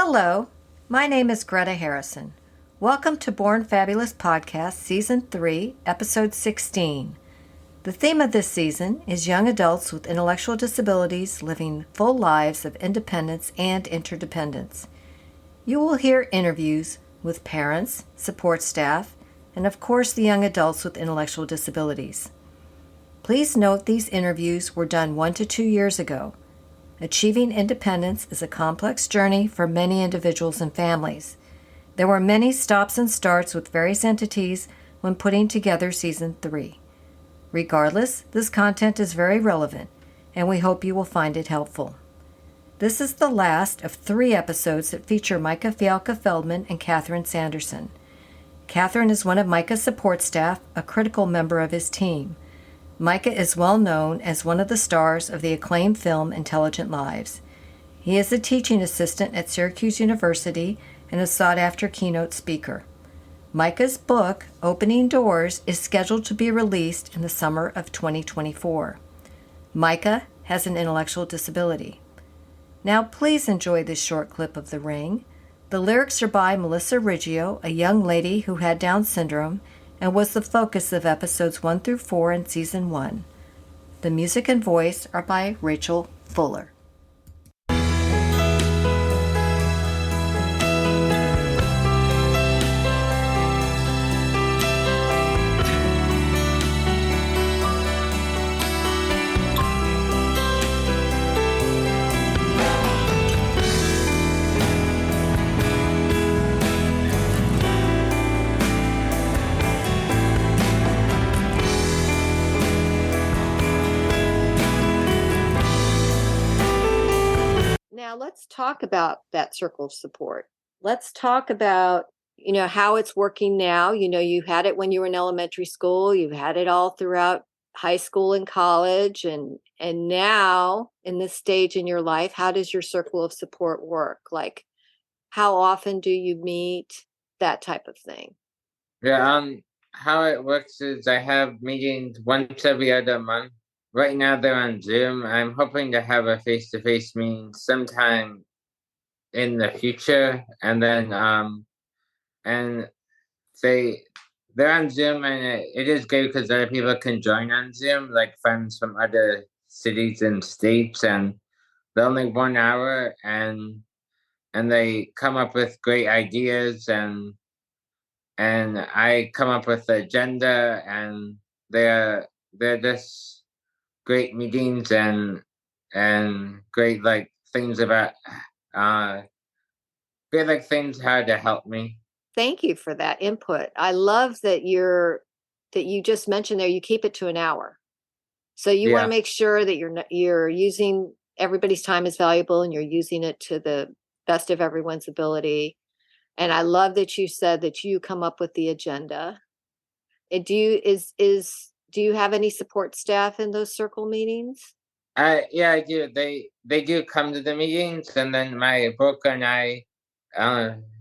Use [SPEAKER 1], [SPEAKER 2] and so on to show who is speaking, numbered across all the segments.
[SPEAKER 1] Hello, my name is Greta Harrison. Welcome to Born Fabulous Podcast, Season 3, Episode 16. The theme of this season is young adults with intellectual disabilities living full lives of independence and interdependence. You will hear interviews with parents, support staff, and of course the young adults with intellectual disabilities. Please note these interviews were done 1 to 2 years ago. Achieving independence is a complex journey for many individuals and families. There were many stops and starts with various entities when putting together Season 3. Regardless, this content is very relevant, and we hope you will find it helpful. This is the last of 3 episodes that feature Micah Fialka-Feldman and Katherine Sanderson. Katherine is one of Micah's support staff, a critical member of his team. Micah is well known as one of the stars of the acclaimed film Intelligent Lives. He is a teaching assistant at Syracuse University and a sought-after keynote speaker. Micah's book, Opening Doors, is scheduled to be released in the summer of 2024. Micah has an intellectual disability. Now please enjoy this short clip of The Ring. The lyrics are by Melissa Riggio, a young lady who had Down syndrome, and was the focus of episodes 1 through 4 in Season 1. The music and voice are by Rachel Fuller. Now let's talk about that circle of support. Let's talk about, how it's working now. You had it when you were in elementary school, you've had it all throughout high school and college, and now in this stage in your life, how does your circle of support work? Like, how often do you meet, that type of thing?
[SPEAKER 2] Yeah, how it works is I have meetings once every other month. Right now they're on Zoom. I'm hoping to have a face-to-face meeting sometime in the future, and then and they're on Zoom, and it is great because other people can join on Zoom, like friends from other cities and states, and they're only 1 hour, and they come up with great ideas, and I come up with the agenda, and they're just great meetings, and great things about great things how to help me.
[SPEAKER 1] Thank you for that input. I love that you just mentioned there you keep it to an hour. So you want to make sure that you're using everybody's time is valuable and you're using it to the best of everyone's ability. And I love that you said that you come up with the agenda. Do you have any support staff in those circle meetings?
[SPEAKER 2] Yeah, I do. They do come to the meetings, and then my broker and I,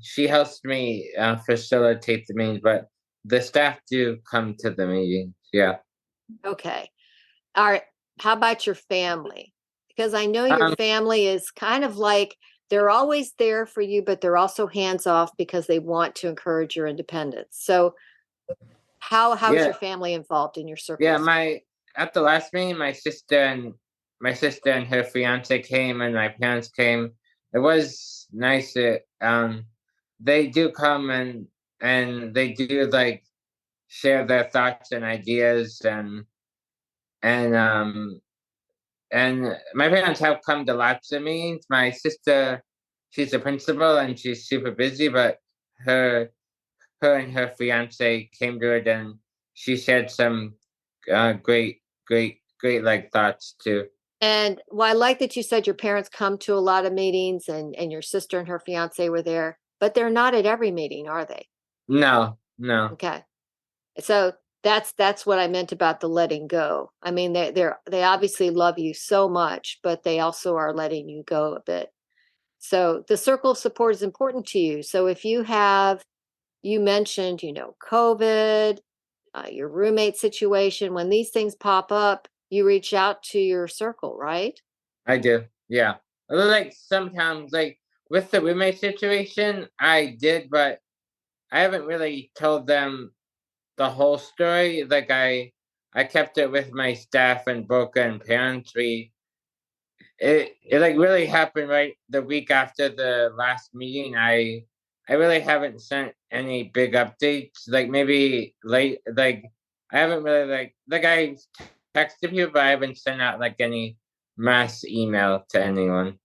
[SPEAKER 2] she helps me facilitate the meetings, but the staff do come to the meetings. Yeah.
[SPEAKER 1] Okay. All right. How about your family? Because I know your family is kind of like they're always there for you, but they're also hands off because they want to encourage your independence. So how is your family involved in your circle?
[SPEAKER 2] Yeah, at the last meeting, my sister and her fiance came, and my parents came. It was nice. They do come, and they do share their thoughts and ideas, and my parents have come to lots of meetings. My sister, she's a principal and she's super busy, but her and her fiance came to it, and she shared some great thoughts too.
[SPEAKER 1] And I like that you said your parents come to a lot of meetings, and your sister and her fiance were there, but they're not at every meeting, are they?
[SPEAKER 2] No.
[SPEAKER 1] Okay. So that's what I meant about the letting go. I mean, they obviously love you so much, but they also are letting you go a bit. So the circle of support is important to you. So if you mentioned, COVID, your roommate situation, when these things pop up, you reach out to your circle, right?
[SPEAKER 2] I do. Yeah. Sometimes with the roommate situation, I did, but I haven't really told them the whole story. Like I kept it with my staff and broker and parents. It like really happened right the week after the last meeting. I really haven't sent any big updates. Like maybe late. Like I haven't really like I texted you, but I haven't sent out like any mass email to anyone.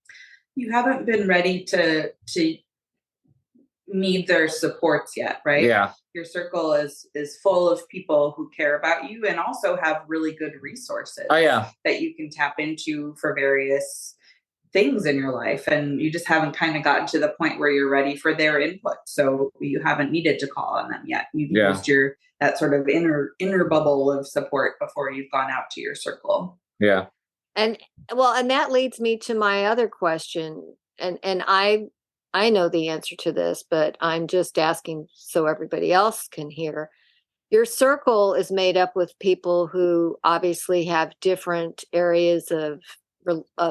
[SPEAKER 3] You haven't been ready to need their supports yet, right?
[SPEAKER 2] Yeah.
[SPEAKER 3] Your circle is full of people who care about you and also have really good resources.
[SPEAKER 2] Oh yeah.
[SPEAKER 3] That you can tap into for various things in your life, and you just haven't kind of gotten to the point where you're ready for their input, so you haven't needed to call on them yet. You've used that sort of inner bubble of support before you've gone out to your circle.
[SPEAKER 2] Yeah.
[SPEAKER 1] And that leads me to my other question, and I know the answer to this, but I'm just asking so everybody else can hear. Your circle is made up with people who obviously have different areas of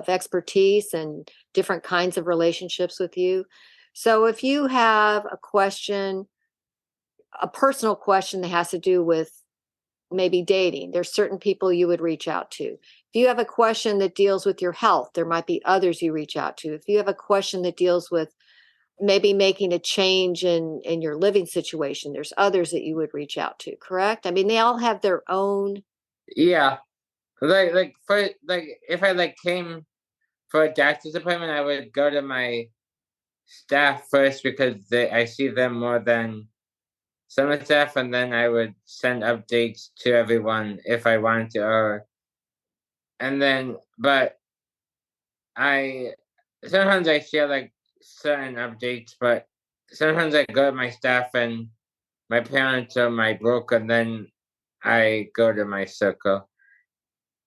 [SPEAKER 1] expertise and different kinds of relationships with you. So if you have a question, a personal question that has to do with maybe dating, there's certain people you would reach out to. If you have a question that deals with your health, there might be others you reach out to. If you have a question that deals with maybe making a change in your living situation, there's others that you would reach out to, correct? I mean, they all have their own.
[SPEAKER 2] Yeah. Like for if I came for a doctor's appointment, I would go to my staff first because I see them more than some of the staff, and then I would send updates to everyone if I wanted to, but sometimes I share like certain updates, but sometimes I go to my staff and my parents or my broker, and then I go to my circle.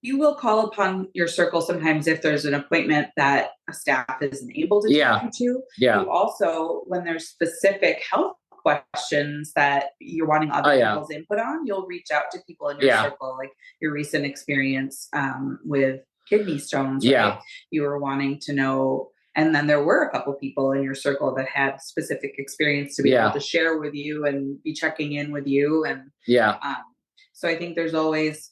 [SPEAKER 3] You will call upon your circle sometimes if there's an appointment that a staff isn't able to talk to.
[SPEAKER 2] Yeah.
[SPEAKER 3] You also, when there's specific health questions that you're wanting other people's input on, you'll reach out to people in your circle, like your recent experience with kidney stones. Right?
[SPEAKER 2] Yeah.
[SPEAKER 3] You were wanting to know, and then there were a couple people in your circle that had specific experience to be able to share with you and be checking in with you. And so I think there's always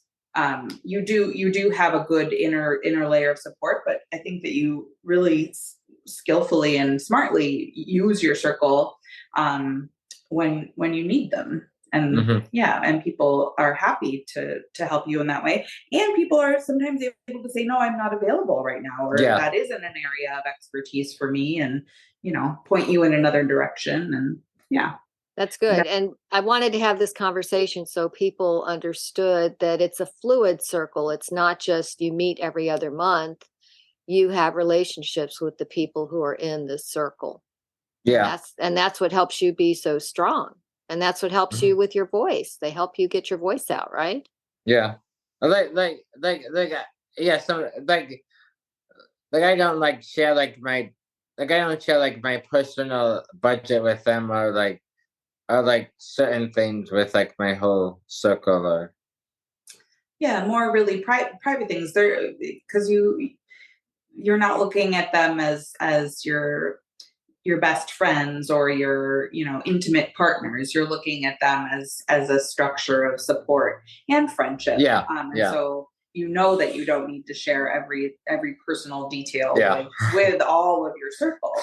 [SPEAKER 3] you do have a good inner layer of support, but I think that you really skillfully and smartly use your circle when you need them. And and people are happy to help you in that way. And people are sometimes able to say, no, I'm not available right now, or that isn't an area of expertise for me, and point you in another direction. And
[SPEAKER 1] that's good. And I wanted to have this conversation so people understood that it's a fluid circle. It's not just you meet every other month. You have relationships with the people who are in this circle.
[SPEAKER 2] Yeah.
[SPEAKER 1] And that's what helps you be so strong. And that's what helps you with your voice. They help you get your voice out, right?
[SPEAKER 2] Yeah. So I don't share my I don't share my personal budget with them, or certain things with my whole circle, or
[SPEAKER 3] more really private things there, because you're not looking at them as your best friends or your intimate partners. You're looking at them as a structure of support and friendship. So that you don't need to share every personal detail with all of your circle.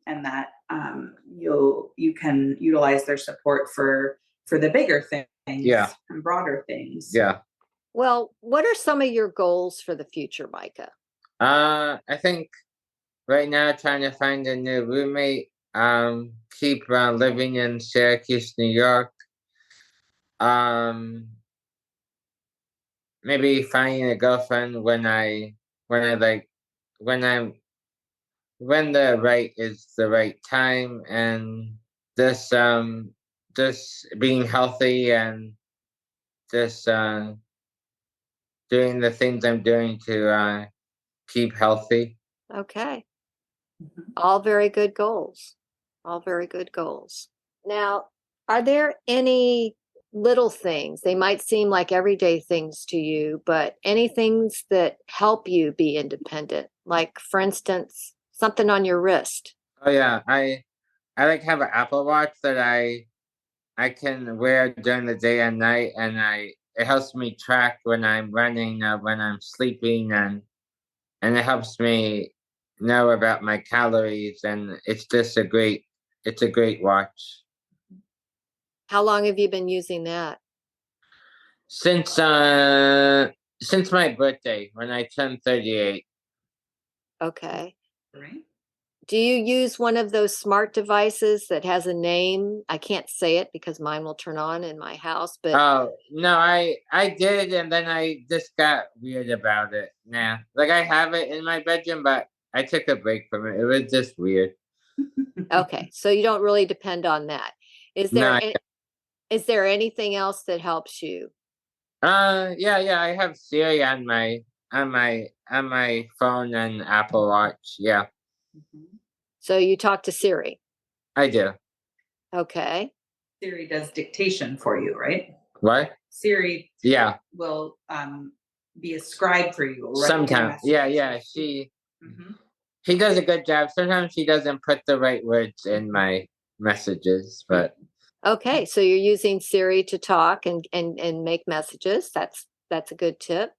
[SPEAKER 3] And that you can utilize their support for the bigger things and broader things.
[SPEAKER 1] Well, what are some of your goals for the future, Micah?
[SPEAKER 2] I think right now trying to find a new roommate, keep living in Syracuse, New York, maybe finding a girlfriend when the right time, and just being healthy and just doing the things I'm doing to keep healthy.
[SPEAKER 1] Okay. All very good goals. All very good goals. Now, are there any little things? They might seem like everyday things to you, but any things that help you be independent? Like, for instance, something on your wrist?
[SPEAKER 2] Oh yeah, I like have an Apple Watch that I can wear during the day and night, and it helps me track when I'm running, when I'm sleeping, and it helps me know about my calories, and it's a great watch.
[SPEAKER 1] How long have you been using that?
[SPEAKER 2] Since my birthday, when I turned 38.
[SPEAKER 1] Okay.
[SPEAKER 3] Right.
[SPEAKER 1] Do you use one of those smart devices that has a name? I can't say it because mine will turn on in my house, but
[SPEAKER 2] Oh, no, I did, and then I just got weird about it. Nah. Like, I have it in my bedroom, but I took a break from it. It was just weird.
[SPEAKER 1] okay. So you don't really depend on that. Is
[SPEAKER 2] No,
[SPEAKER 1] is there anything else that helps you?
[SPEAKER 2] yeah, I have Siri on my phone and Apple Watch. Yeah,
[SPEAKER 1] So you talk to Siri.
[SPEAKER 2] I do.
[SPEAKER 1] Okay.
[SPEAKER 3] Siri does dictation for you, right?
[SPEAKER 2] What?
[SPEAKER 3] Siri
[SPEAKER 2] Yeah.
[SPEAKER 3] will be a scribe for you.
[SPEAKER 2] Sometimes. Yeah. She does a good job. Sometimes she doesn't put the right words in my messages, but
[SPEAKER 1] Okay. So you're using Siri to talk and make messages. That's a good tip.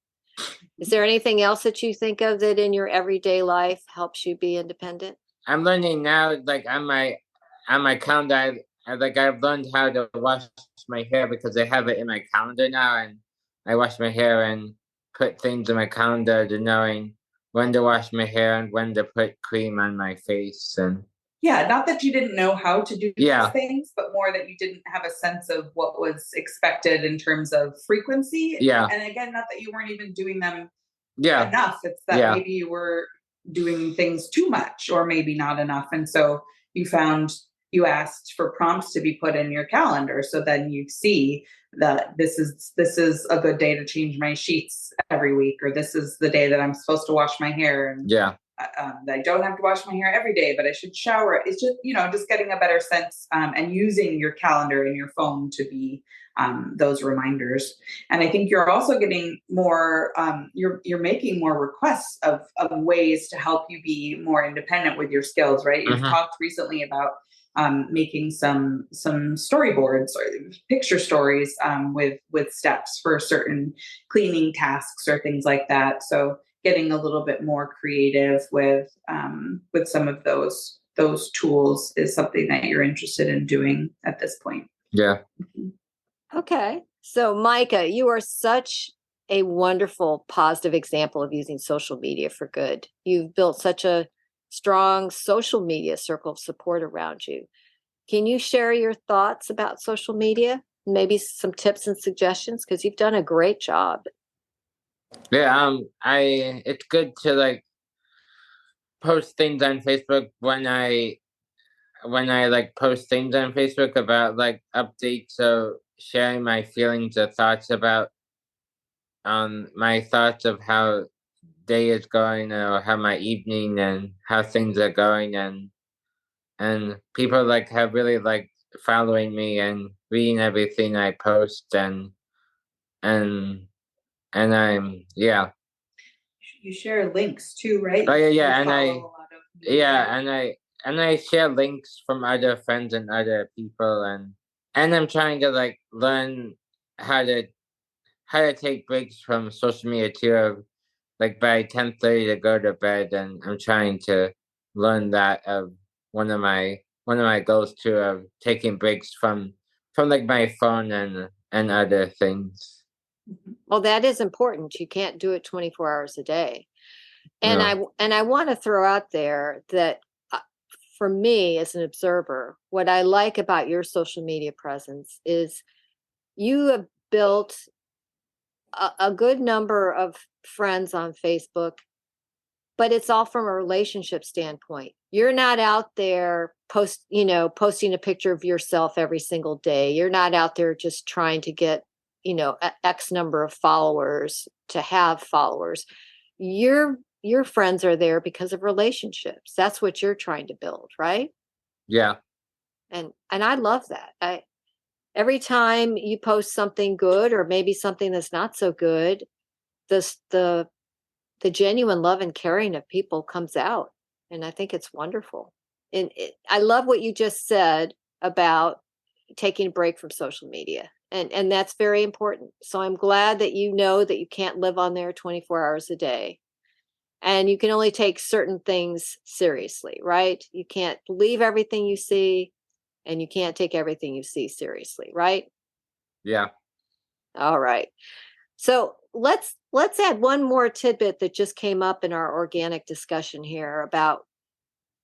[SPEAKER 1] Is there anything else that you think of that in your everyday life helps you be independent?
[SPEAKER 2] I'm learning now, like on my calendar, I've learned how to wash my hair because I have it in my calendar now, and I wash my hair and put things in my calendar to knowing when to wash my hair and when to put cream on my face. And
[SPEAKER 3] yeah, not that you didn't know how to do these things, but more that you didn't have a sense of what was expected in terms of frequency.
[SPEAKER 2] Yeah.
[SPEAKER 3] And again, not that you weren't even doing them enough. It's that maybe you were doing things too much or maybe not enough. And so you asked for prompts to be put in your calendar. So then you see that this is a good day to change my sheets every week, or this is the day that I'm supposed to wash my hair. And I don't have to wash my hair every day, but I should shower. It's just, just getting a better sense and using your calendar and your phone to be those reminders. And I think you're also getting more, you're making more requests of ways to help you be more independent with your skills, right? You've talked recently about making some storyboards or picture stories with steps for certain cleaning tasks or things like that. So getting a little bit more creative with some of those tools is something that you're interested in doing at this point.
[SPEAKER 2] Yeah.
[SPEAKER 1] Okay. So Micah, you are such a wonderful, positive example of using social media for good. You've built such a strong social media circle of support around you. Can you share your thoughts about social media? Maybe some tips and suggestions, because you've done a great job.
[SPEAKER 2] Yeah, it's good to like post things on Facebook when I like post things on Facebook about like updates of sharing my feelings or thoughts about my thoughts of how day is going or how my evening and how things are going, and people like have really like following me and reading everything I post, and I'm
[SPEAKER 3] you share links too, right?
[SPEAKER 2] Oh yeah, and I share links from other friends and other people, and I'm trying to like learn how to take breaks from social media too. Like by 10:30 to go to bed, and I'm trying to learn that of one of my goals too, of taking breaks from like my phone and other things.
[SPEAKER 1] Well, that is important. You can't do it 24 hours a day. And
[SPEAKER 2] No.
[SPEAKER 1] I want to throw out there that for me as an observer, what I like about your social media presence is you have built a good number of friends on Facebook, but it's all from a relationship standpoint. You're not out there posting a picture of yourself every single day. You're not out there just trying to get, X number of followers to have followers. Your friends are there because of relationships. That's what you're trying to build, right?
[SPEAKER 2] Yeah.
[SPEAKER 1] And I love that. Every time you post something good or maybe something that's not so good, the genuine love and caring of people comes out. And I think it's wonderful. And I love what you just said about taking a break from social media. And that's very important. So I'm glad that you know that you can't live on there 24 hours a day. And you can only take certain things seriously, right? You can't believe everything you see, and you can't take everything you see seriously, right?
[SPEAKER 2] Yeah.
[SPEAKER 1] All right. So let's add one more tidbit that just came up in our organic discussion here about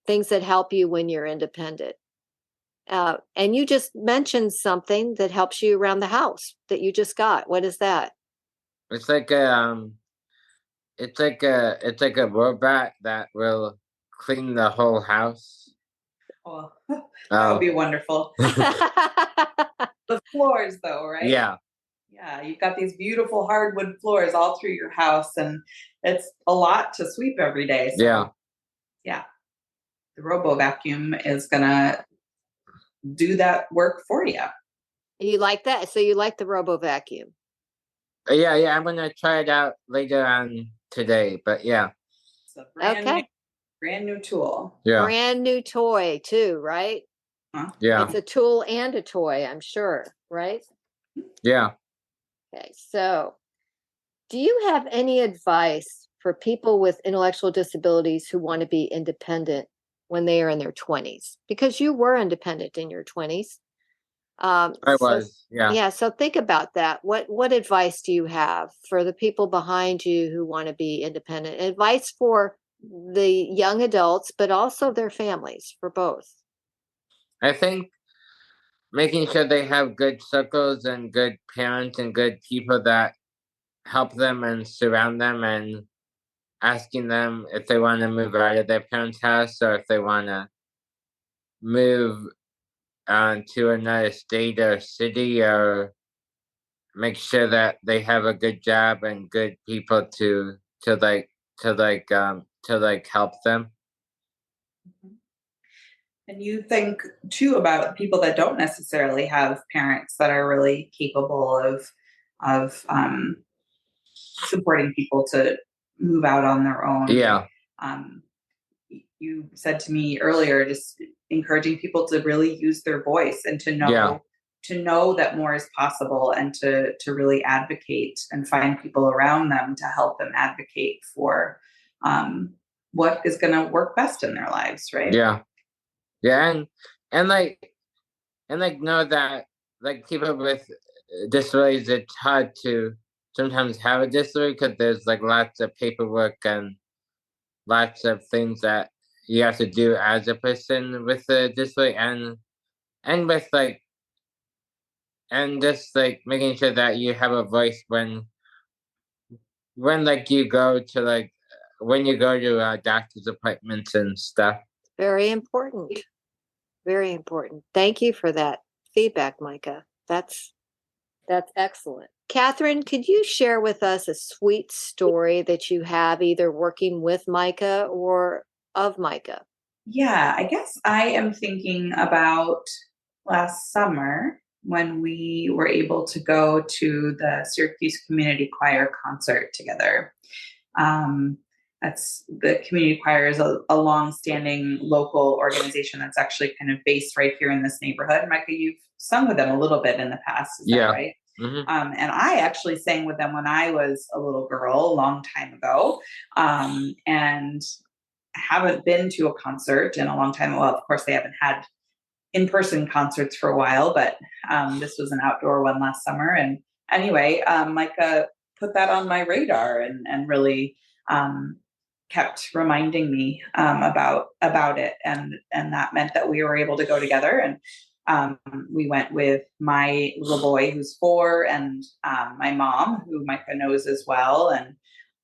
[SPEAKER 1] things that help you when you're independent. And you just mentioned something that helps you around the house that you just got. What is that?
[SPEAKER 2] It's like a robot that will clean the whole house.
[SPEAKER 3] Oh, that would be wonderful. The floors, though, right?
[SPEAKER 2] Yeah.
[SPEAKER 3] Yeah, you've got these beautiful hardwood floors all through your house, and it's a lot to sweep every day. So, yeah. The robo vacuum is gonna do that work for you.
[SPEAKER 1] You like that? So you like the robo vacuum?
[SPEAKER 2] Yeah. I'm gonna try it out later on today. But yeah.
[SPEAKER 3] It's a brand new tool.
[SPEAKER 2] Yeah.
[SPEAKER 1] Brand new toy too, right?
[SPEAKER 3] Huh?
[SPEAKER 2] Yeah.
[SPEAKER 1] It's a tool and a toy, I'm sure, right?
[SPEAKER 2] Yeah.
[SPEAKER 1] Okay, so do you have any advice for people with intellectual disabilities who want to be independent when they are in their 20s? Because you were independent in your 20s.
[SPEAKER 2] I was, yeah.
[SPEAKER 1] Yeah, so think about that. What advice do you have for the people behind you who want to be independent? Advice for the young adults, but also their families, for both.
[SPEAKER 2] I think making sure they have good circles and good parents and good people that help them and surround them, and asking them if they want to move out of their parents' house or if they want to move to another state or city, or make sure that they have a good job and good people to help them.
[SPEAKER 3] And you think too about people that don't necessarily have parents that are really capable of supporting people to move out on their own.
[SPEAKER 2] Yeah.
[SPEAKER 3] You said to me earlier, just encouraging people to really use their voice and to know that more is possible, and to really advocate and find people around them to help them advocate for what is going to work best in their lives, right?
[SPEAKER 2] Yeah, and know that like people with disabilities, it's hard to sometimes have a disability because there's like lots of paperwork and lots of things that you have to do as a person with a disability, and with like, and just like making sure that you have a voice when like you go to doctor's appointments and stuff.
[SPEAKER 1] Very important. Very important. Thank you for that feedback, Micah. That's excellent. Katherine, could you share with us a sweet story that you have either working with Micah or of Micah?
[SPEAKER 3] Yeah, I guess I am thinking about last summer when we were able to go to the Syracuse Community Choir concert together. That's the community choir is a long-standing local organization that's actually kind of based right here in this neighborhood. Micah, you've sung with them a little bit in the past, is that right?
[SPEAKER 2] Mm-hmm.
[SPEAKER 3] And I actually sang with them when I was a little girl, a long time ago, and haven't been to a concert in a long time. Well, of course, they haven't had in-person concerts for a while, but this was an outdoor one last summer. And anyway, Micah put that on my radar and really kept reminding me about it, and that meant that we were able to go together, and we went with my little boy who's 4, and my mom, who Micah knows as well,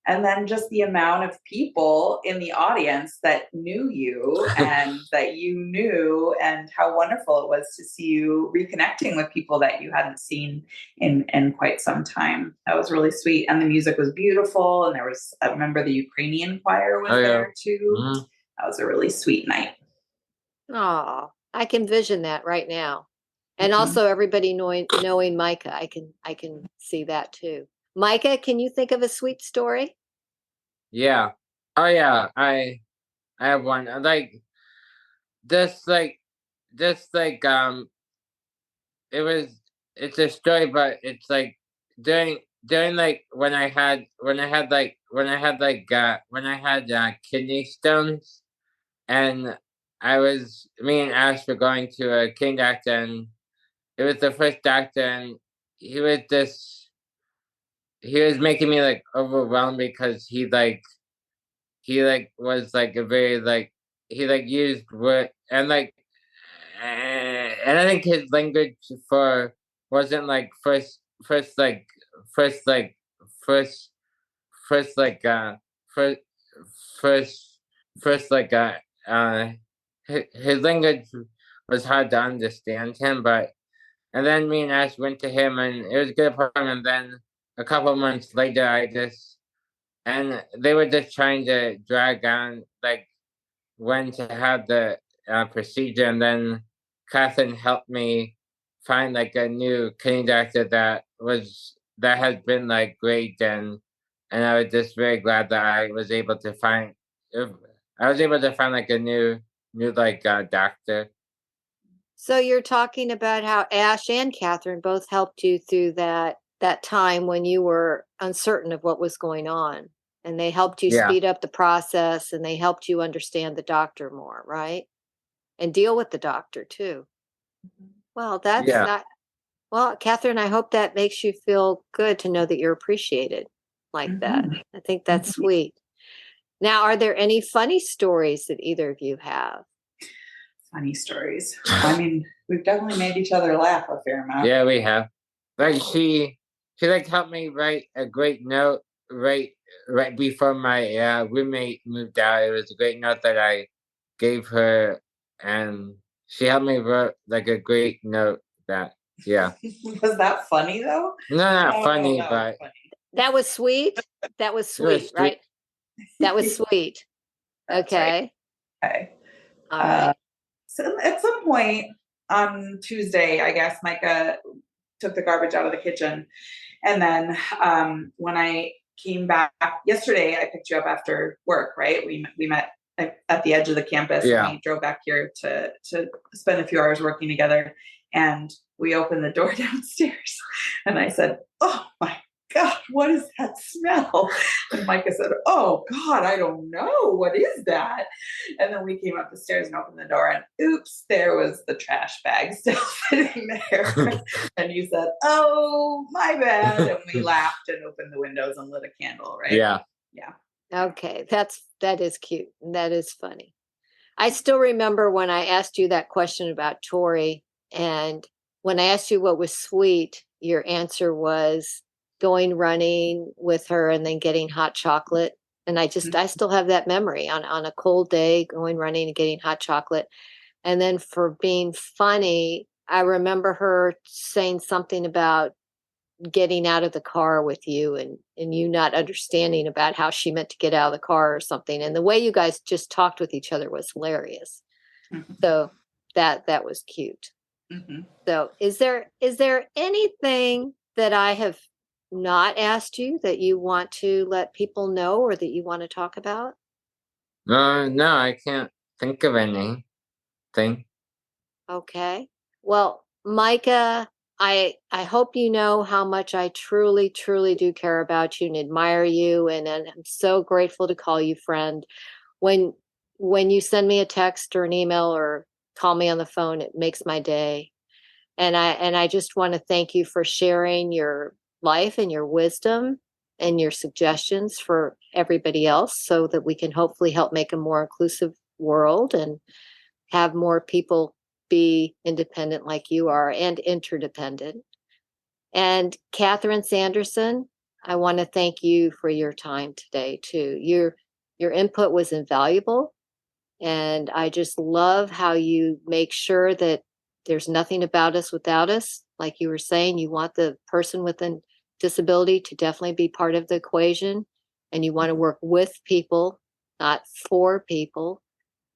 [SPEAKER 3] and then just the amount of people in the audience that knew you and that you knew, and how wonderful it was to see you reconnecting with people that you hadn't seen in quite some time. That was really sweet. And the music was beautiful. And I remember the Ukrainian choir was there too. Mm-hmm. That was a really sweet night.
[SPEAKER 1] Oh, I can vision that right now. And also everybody knowing Micah, I can see that too. Micah, can you think of a sweet story?
[SPEAKER 2] Yeah. Oh yeah. I I have one. Just like it's a story, but it's like during like when I had kidney stones, and me and Ash were going to a kidney doctor, and it was the first doctor, and he was just he was making me like overwhelmed because he was like a very like he like used word and like and I think his language for wasn't like first like first like first first like first first first like his language was hard to understand him, but and then me and Ash went to him and it was good for him, and then a couple months later and they were just trying to drag on like when to have the procedure, and then Katherine helped me find like a new kidney doctor that has been like great, and I was just very glad that I was able to find like a new doctor.
[SPEAKER 1] So you're talking about how Ash and Katherine both helped you through that time when you were uncertain of what was going on, and they helped you speed up the process, and they helped you understand the doctor more, right? And deal with the doctor too. Well, that's not. Well, Katherine, I hope that makes you feel good to know that you're appreciated like that. I think that's sweet. Now, are there any funny stories that either of you have?
[SPEAKER 3] Funny stories. I mean, we've definitely made each other laugh a fair amount.
[SPEAKER 2] Yeah, we have. Like she like helped me write a great note right before my roommate moved out. It was a great note that I gave her, and she helped me write like a great note that
[SPEAKER 3] Was that funny though?
[SPEAKER 2] No, not funny, but
[SPEAKER 3] funny.
[SPEAKER 1] That was sweet. That was sweet, right? That was sweet. Okay.
[SPEAKER 3] Right. Okay.
[SPEAKER 1] All right.
[SPEAKER 3] So at some point on Tuesday, I guess Micah took the garbage out of the kitchen, and then when I came back yesterday, I picked you up after work. Right? We met at the edge of the campus.
[SPEAKER 2] Yeah.
[SPEAKER 3] And we drove back here to spend a few hours working together, and we opened the door downstairs, and I said, "Oh my God, what is that smell?" And Micah said, "Oh God, I don't know. What is that?" And then we came up the stairs and opened the door, and oops, there was the trash bag still sitting there. And you said, "Oh, my bad." And we laughed and opened the windows and lit a candle, right?
[SPEAKER 2] Yeah.
[SPEAKER 3] Yeah.
[SPEAKER 1] Okay, that is cute. That is funny. I still remember when I asked you that question about Tori, and when I asked you what was sweet, your answer was going running with her and then getting hot chocolate. And I still have that memory on a cold day, going running and getting hot chocolate. And then for being funny, I remember her saying something about getting out of the car with you, and you not understanding about how she meant to get out of the car or something. And the way you guys just talked with each other was hilarious. So that was cute. So is there anything that I have not asked you that you want to let people know or that you want to talk about?
[SPEAKER 2] No, I can't think of anything.
[SPEAKER 1] Okay. Well, Micah, I hope you know how much I truly, truly do care about you and admire you, and I'm so grateful to call you friend. When you send me a text or an email or call me on the phone, it makes my day. And I just want to thank you for sharing your life and your wisdom and your suggestions for everybody else, so that we can hopefully help make a more inclusive world and have more people be independent like you are and interdependent. And Katherine Sanderson, I want to thank you for your time today too. Your input was invaluable, and I just love how you make sure that there's nothing about us without us. Like you were saying, you want the person with a disability to definitely be part of the equation, and you want to work with people, not for people.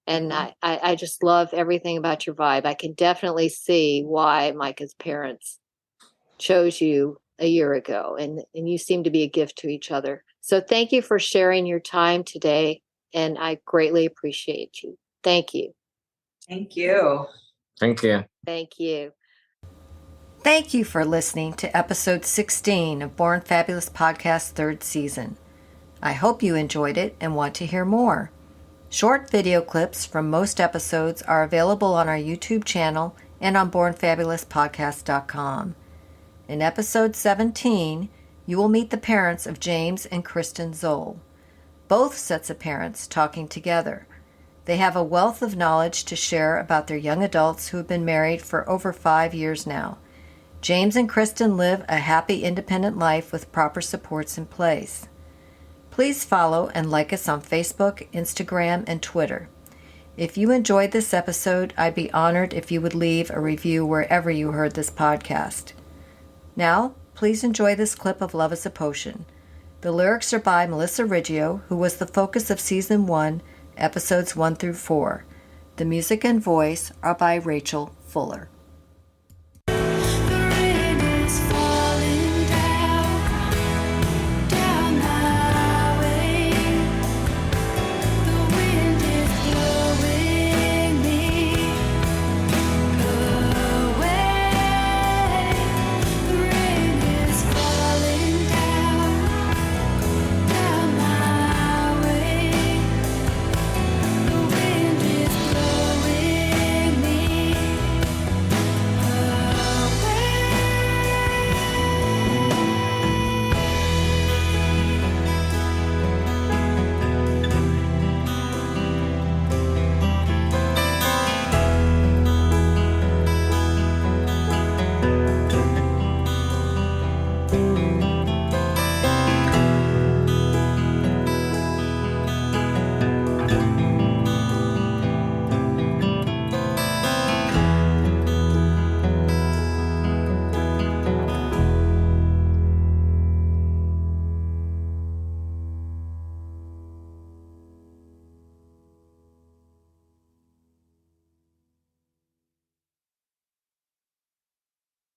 [SPEAKER 1] And I just love everything about your vibe. I can definitely see why Micah's parents chose you a year ago, and you seem to be a gift to each other. So thank you for sharing your time today and I greatly appreciate you. Thank you.
[SPEAKER 3] Thank you.
[SPEAKER 2] Thank you.
[SPEAKER 1] Thank you. Thank you for listening to episode 16 of Born Fabulous Podcast 3rd season. I hope you enjoyed it and want to hear more. Short video clips from most episodes are available on our YouTube channel and on bornfabulouspodcast.com. In episode 17, you will meet the parents of James and Kristen Zoll. Both sets of parents talking together. They have a wealth of knowledge to share about their young adults who have been married for over 5 years now. James and Kristen live a happy, independent life with proper supports in place. Please follow and like us on Facebook, Instagram, and Twitter. If you enjoyed this episode, I'd be honored if you would leave a review wherever you heard this podcast. Now, please enjoy this clip of Love is a Potion. The lyrics are by Melissa Riggio, who was the focus of Season 1, Episodes 1 through 4. The music and voice are by Rachel Fuller.